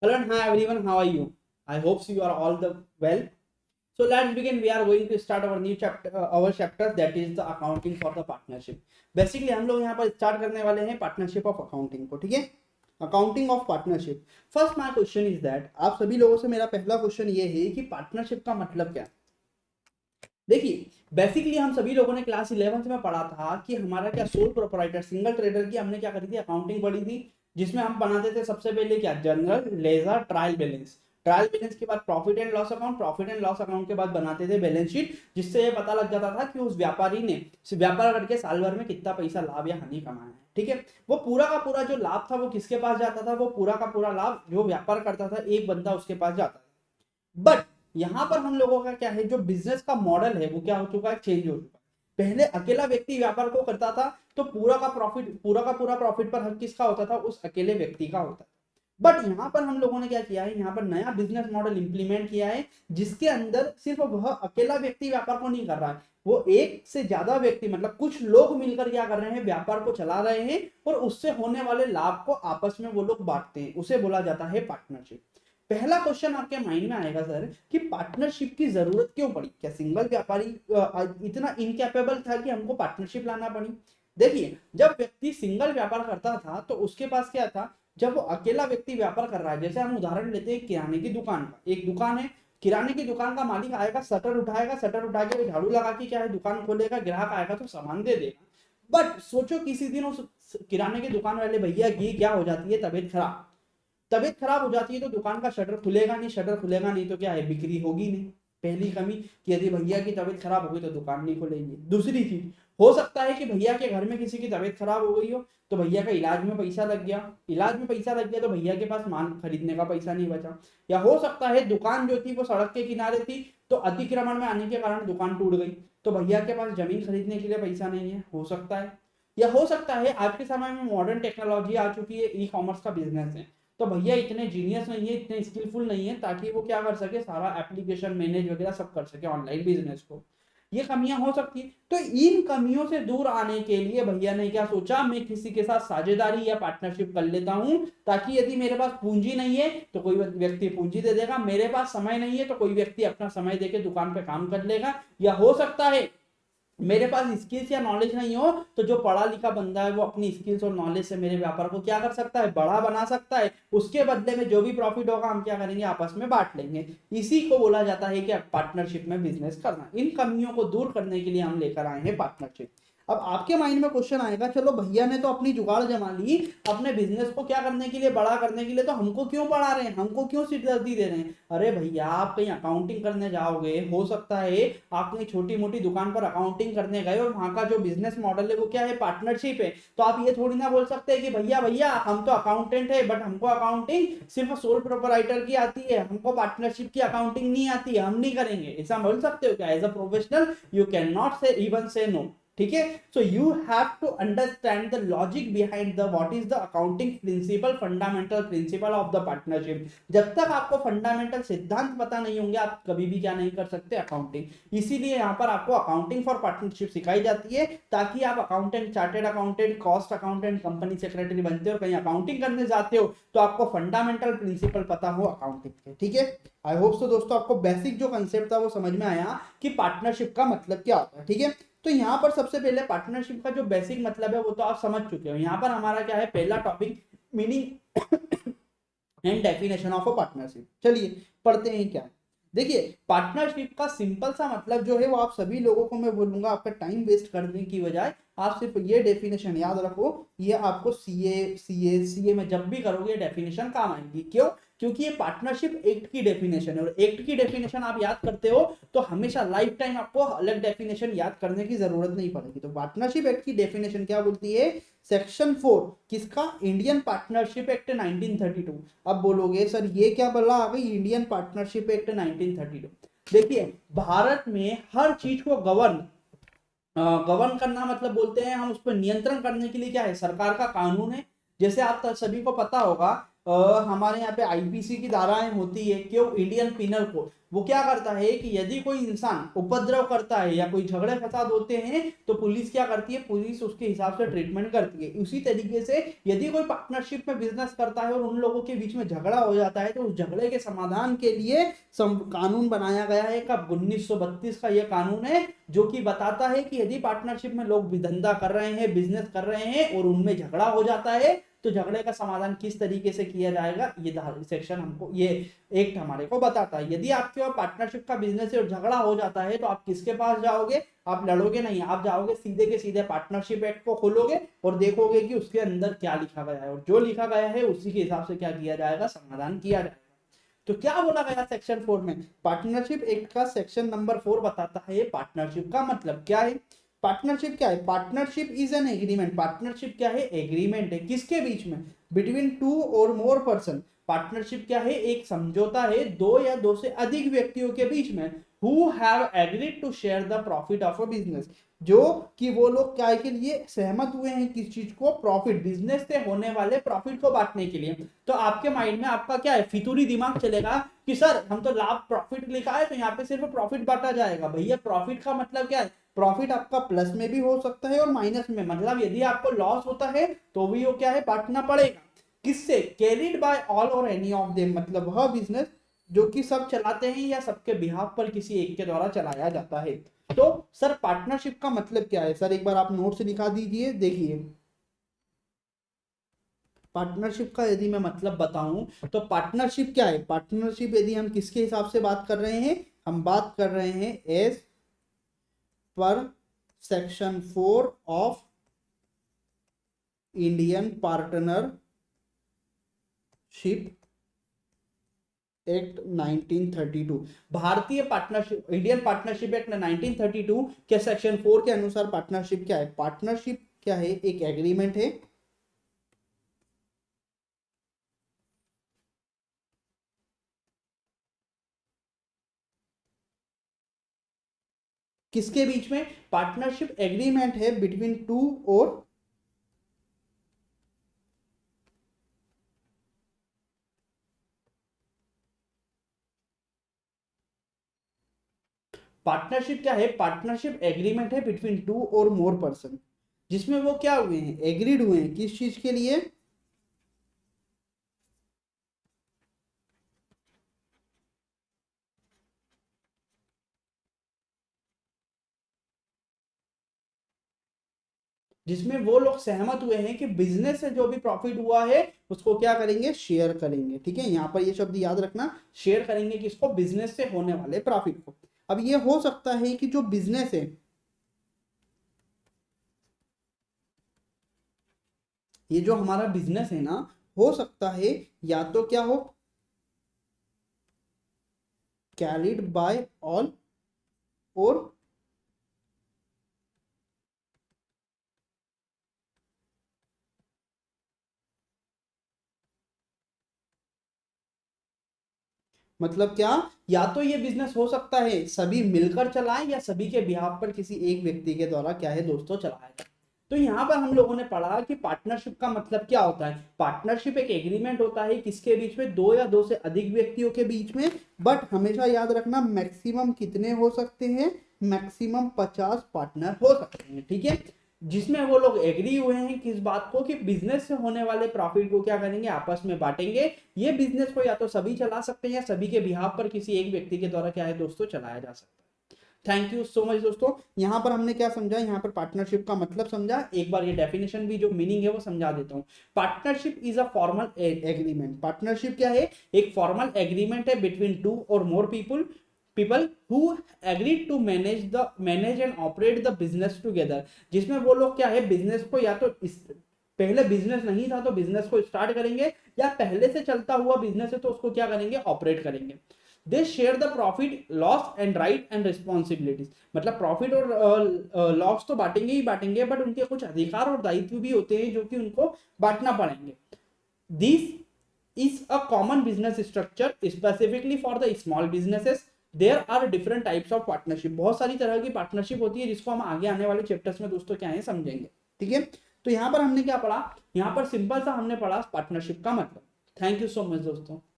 Hello and hi everyone, how are you? I hope you are all the well. So let's begin. We are going to start our new chapter, our chapter that is the accounting for the partnership. Basically हम लोग यहाँ पर start करने वाले हैं partnership of accounting को, ठीक है? Accounting of partnership. First my question is that आप सभी लोगों से मेरा पहला क्वेश्चन ये है कि पार्टनरशिप का मतलब क्या? देखिए बेसिकली हम सभी लोगों ने क्लास 11th में पढ़ा था कि हमारा क्या सोल प्रोप्राइटर सिंगल ट्रेडर की हमने क्या करी थी अकाउंटिंग पढ़ी थी, जिसमें हम बनाते थे सबसे पहले क्या general ledger trial balance, trial balance के बाद profit and loss account, profit and loss account के बाद बनाते थे बैलेंस शीट, जिससे ये पता लग जाता था कि उस व्यापारी ने व्यापार करके साल भर में कितना पैसा लाभ या हानि कमाया है। ठीक है, वो पूरा का पूरा जो लाभ था वो किसके पास जाता था? वो पूरा का पूरा लाभ जो व्यापार करता था एक बंदा उसके पास जाता था। बट यहां पर हम लोगों का क्या है, जो बिजनेस का मॉडल है वो क्या हो चुका है, चेंज हो चुका है। पहले अकेला व्यक्ति व्यापार को करता था तो पूरा का पूरा प्रॉफिट पर हक किसका होता था? उस अकेले व्यक्ति का होता था। बट यहां पर हम लोगों ने क्या किया है, यहां पर नया बिजनेस मॉडल इंप्लीमेंट किया है, जिसके अंदर सिर्फ वह अकेला व्यक्ति व्यापार को नहीं कर रहा है, वो एक से ज्यादा व्यक्ति मतलब कुछ लोग मिलकर क्या कर रहे हैं, व्यापार को चला रहे हैं और उससे होने वाले लाभ को आपस में वो लोग बांटते हैं, उसे बोला जाता है पार्टनरशिप। पहला क्वेश्चन आपके माइंड में आएगा सर कि पार्टनरशिप की जरूरत क्यों पड़ी? क्या सिंगल व्यापारी इतना इनकैपेबल था कि हमको पार्टनरशिप लाना पड़ी? देखिए जब व्यक्ति सिंगल व्यापार करता था तो उसके पास क्या था, जब वो अकेला व्यक्ति व्यापार कर रहा है, जैसे हम उदाहरण लेते हैं किराने की दुकान का, एक दुकान है, किराने की दुकान का मालिक आएगा, शटर उठाएगा, शटर उठा के झाड़ू लगा के क्या है दुकान खोलेगा, ग्राहक आएगा तो सामान दे देगा। बट सोचो किसी दिन उस किराने की दुकान वाले भैया की क्या हो जाती है, तबीयत खराब, तबीयत खराब हो जाती है तो दुकान का शटर खुलेगा नहीं, शटर खुलेगा नहीं तो क्या है, बिक्री होगी नहीं। पहली कमी कि यदि भैया की तबीयत खराब हो गई तो दुकान नहीं खुलेगी। दूसरी चीज, हो सकता है कि भैया के घर में किसी की तबीयत खराब हो गई हो तो भैया का इलाज में पैसा लग गया, इलाज में पैसा लग गया तो भैया के पास माल खरीदने का पैसा नहीं बचा। या हो सकता है दुकान जो थी वो सड़क के किनारे थी तो अतिक्रमण में आने के कारण दुकान टूट गई, तो भैया के पास जमीन खरीदने के लिए पैसा नहीं है, हो सकता है। या हो सकता है आज के समय में मॉडर्न टेक्नोलॉजी आ चुकी है, ई कॉमर्स का बिजनेस है, तो भैया इतने जीनियस नहीं है, इतने स्किलफुल नहीं है ताकि वो क्या कर सके, सारा एप्लीकेशन मैनेज वगैरह सब कर सके ऑनलाइन बिजनेस को। ये कमियां हो सकती है, तो इन कमियों से दूर आने के लिए भैया ने क्या सोचा, मैं किसी के साथ साझेदारी या पार्टनरशिप कर लेता हूं, ताकि यदि मेरे पास पूंजी नहीं है तो कोई व्यक्ति पूंजी दे देगा, मेरे पास समय नहीं है तो कोई व्यक्ति अपना समय देके दुकान पे काम कर लेगा। या हो सकता है मेरे पास स्किल्स या नॉलेज नहीं हो तो जो पढ़ा लिखा बंदा है वो अपनी स्किल्स और नॉलेज से मेरे व्यापार को क्या कर सकता है, बड़ा बना सकता है, उसके बदले में जो भी प्रॉफिट होगा हम क्या करेंगे, आपस में बांट लेंगे। इसी को बोला जाता है कि पार्टनरशिप में बिजनेस करना। इन कमियों को दूर करने के लिए हम लेकर आए हैं पार्टनरशिप। अब आपके माइंड में क्वेश्चन आएगा, चलो भैया ने तो अपनी जुगाड़ जमा ली, अपने बिजनेस को क्या करने के लिए, बड़ा करने के लिए, तो हमको क्यों बढ़ा रहे हैं, हमको क्यों सिरदर्दी दे रहे हैं? अरे भैया आप कहीं अकाउंटिंग करने जाओगे, हो सकता है आप कहीं छोटी मोटी दुकान पर अकाउंटिंग करने गए और वहां का जो बिजनेस मॉडल है वो क्या है, पार्टनरशिप है, तो आप ये थोड़ी ना बोल सकते हैं कि भैया भैया हम तो अकाउंटेंट है बट हमको अकाउंटिंग सिर्फ सोल प्रोपराइटर की आती है, हमको पार्टनरशिप की अकाउंटिंग नहीं आती है, हम नहीं करेंगे, ऐसा बोल सकते हो क्या? As a professional you can not say even say no. ठीक है, so you have to understand the logic behind the what is the accounting principle, fundamental principle of the partnership. जब तक आपको फंडामेंटल सिद्धांत पता नहीं होंगे आप कभी भी क्या नहीं कर सकते, अकाउंटिंग। इसीलिए यहाँ पर आपको अकाउंटिंग फॉर पार्टनरशिप सिखाई जाती है, ताकि आप accountant, chartered accountant, cost accountant, company secretary बनते हो, कहीं अकाउंटिंग करने जाते हो तो आपको फंडामेंटल प्रिंसिपल पता हो अकाउंटिंग के। ठीक है, आई होप सो दोस्तों आपको बेसिक जो कंसेप्ट था वो समझ में आया कि पार्टनरशिप का मतलब क्या होता है। ठीक है, तो यहाँ पर सबसे पहले पार्टनरशिप का जो बेसिक मतलब है वो तो आप समझ चुके हो। यहाँ पर हमारा क्या है, पहला topic meaning and definition of a partnership. चलिए पढ़ते हैं क्या। देखिए पार्टनरशिप का सिंपल सा मतलब जो है वो आप सभी लोगों को मैं बोलूंगा, आपका टाइम वेस्ट करने की बजाय आप सिर्फ ये डेफिनेशन याद रखो, ये आपको सीए में जब भी करोगे डेफिनेशन काम आएगी। क्यों? क्योंकि ये पार्टनरशिप एक्ट की डेफिनेशन है और एक्ट की डेफिनेशन आप याद करते हो तो हमेशा लाइफ टाइम आपको अलग डेफिनेशन याद करने की जरूरत नहीं पड़ेगी। तो पार्टनरशिप एक्ट की डेफिनेशन क्या बोलती है, सेक्शन 4 किसका, इंडियन पार्टनरशिप एक्ट 1932। अब बोलोगे सर ये क्या बला आ गई इंडियन पार्टनरशिप एक्ट 1932। देखिए भारत में हर चीज को गवर्न करना मतलब बोलते हैं हम उस पर नियंत्रण करने के लिए क्या है, सरकार का कानून है। जैसे आप सभी को पता होगा हमारे यहाँ पे आईपीसी की धाराएं होती है, क्यों, इंडियन पिनल कोड। वो क्या करता है कि यदि कोई इंसान उपद्रव करता है या कोई झगड़े फसाद होते हैं तो पुलिस क्या करती है, पुलिस उसके हिसाब से ट्रीटमेंट करती है। उसी तरीके से यदि कोई पार्टनरशिप में बिजनेस करता है और उन लोगों के बीच में झगड़ा हो जाता है तो उस झगड़े के समाधान के लिए कानून बनाया गया है। कब? 1932 का यह कानून है, जो कि बताता है कि यदि पार्टनरशिप में लोग धंधा कर रहे हैं, बिजनेस कर रहे हैं और उनमें झगड़ा हो जाता है तो झगड़े का समाधान किस तरीके से किया जाएगा, ये सेक्शन हमको, ये एक्ट हमारे को बताता है। यदि आपके पार्टनरशिप का बिजनेस है और झगड़ा हो जाता है तो आप किसके पास जाओगे? आप लड़ोगे नहीं, आप जाओगे सीधे के सीधे पार्टनरशिप एक्ट को खोलोगे और देखोगे कि उसके अंदर क्या लिखा गया है, और जो लिखा गया है उसी के हिसाब से क्या किया जाएगा, समाधान किया जाएगा। तो क्या बोला गया सेक्शन 4 में? पार्टनरशिप एक्ट का सेक्शन नंबर 4 बताता है पार्टनरशिप का मतलब क्या है। पार्टनरशिप क्या है? Partnership is an agreement. Partnership क्या है? एग्रीमेंट है। किसके बीच में? बिटवीन टू और मोर पर्सन। पार्टनरशिप क्या है? एक समझौता है दो या दो से अधिक व्यक्तियों के बीच में, who have agreed to share the profit of a business, जो कि वो लोग क्या के लिए सहमत हुए हैं, किस चीज को? प्रॉफिट, बिजनेस से होने वाले प्रॉफिट को बांटने के लिए। तो आपके माइंड में आपका क्या है, फितूरी दिमाग चलेगा कि सर हम तो लाभ, प्रॉफिट लिखा है तो यहाँ पे सिर्फ प्रॉफिट बांटा जाएगा। भैया प्रॉफिट का मतलब क्या है? प्रॉफिट आपका प्लस में भी हो सकता है और माइनस में, मतलब यदि आपको लॉस होता है तो भी वो क्या है, बांटना पड़ेगा। किससे? कैरिड बाय ऑल और एनी ऑफ देम, मतलब वह बिजनेस जो कि सब चलाते हैं या सबके बिहाफ पर किसी एक के द्वारा चलाया जाता है। तो सर पार्टनरशिप का मतलब क्या है? सर एक बार आप नोट से लिखा दीजिए, देखिए पार्टनरशिप का यदि मैं मतलब बताऊं तो पार्टनरशिप क्या है? पार्टनरशिप यदि हम किसके हिसाब से बात कर रहे हैं, हम बात कर रहे हैं as per section 4 of Indian partnership act 1932। भारतीय पार्टनरशिप, इंडियन पार्टनरशिप एक्ट 1932 के सेक्शन 4 के अनुसार पार्टनरशिप क्या है? पार्टनरशिप क्या है? एक एग्रीमेंट है किसके बीच में? पार्टनरशिप एग्रीमेंट है बिटवीन टू और पार्टनरशिप क्या है? पार्टनरशिप एग्रीमेंट है बिटवीन टू और मोर पर्सन, जिसमें वो क्या हुए हैं, एग्रीड हुए हैं किस चीज के लिए? जिसमें वो लोग सहमत हुए हैं कि बिजनेस से जो भी प्रॉफिट हुआ है उसको क्या करेंगे, शेयर करेंगे। ठीक है, यहाँ पर ये शब्द याद रखना, शेयर करेंगे किसको? बिजनेस से होने वाले प्रॉफिट को। अब ये हो सकता है कि जो बिजनेस है, ये जो हमारा बिजनेस है ना, हो सकता है या तो क्या हो, कैरिड बाय ऑल और मतलब क्या, या तो ये बिजनेस हो सकता है सभी मिलकर चलाएं या सभी के बिहाफ पर किसी एक व्यक्ति के द्वारा क्या है दोस्तों, चलाया जाए। तो यहाँ पर हम लोगों ने पढ़ा कि पार्टनरशिप का मतलब क्या होता है। पार्टनरशिप एक एग्रीमेंट होता है किसके बीच में? दो या दो से अधिक व्यक्तियों के बीच में। बट हमेशा याद रखना मैक्सिमम कितने हो सकते हैं? मैक्सिमम 50 पार्टनर हो सकते हैं। ठीक है, जिसमें वो लोग एग्री हुए हैं किस बात को, कि बिजनेस से होने वाले प्रॉफिट को क्या करेंगे, आपस में बांटेंगे। ये बिजनेस को या तो सभी चला सकते हैं या सभी के बिहाफ पर किसी एक व्यक्ति के द्वारा क्या है दोस्तों, चलाया जा सकता है। थैंक यू सो मच दोस्तों। यहाँ पर हमने क्या समझा, यहाँ पर पार्टनरशिप का मतलब समझा। एक बार ये डेफिनेशन भी जो मीनिंग है वो समझा देता हूँ। Partnership is a formal agreement. Partnership क्या है? एक फॉर्मल एग्रीमेंट है बिटवीन टू और more people who agreed to manage and operate the business together. जिसमें वो लोग क्या है, बिजनेस को या तो पहले बिजनेस नहीं था तो बिजनेस को स्टार्ट करेंगे, या पहले से चलता हुआ बिजनेस है तो उसको क्या करेंगे, ऑपरेट करेंगे। They share the profit loss and right and responsibilities. मतलब प्रॉफिट और लॉस तो बांटेंगे ही बांटेंगे, बट उनके कुछ अधिकार और दायित्व भी होते हैं जो कि उनको बांटना पड़ेंगे। This is a common business structure specifically for the small businesses. There are different types of partnership. बहुत सारी तरह की पार्टनरशिप होती है जिसको हम आगे आने वाले चैप्टर्स में दोस्तों क्या है समझेंगे। ठीक है, तो यहाँ पर हमने क्या पढ़ा, यहाँ पर सिंपल सा हमने पढ़ा पार्टनरशिप का मतलब। थैंक यू सो मच दोस्तों।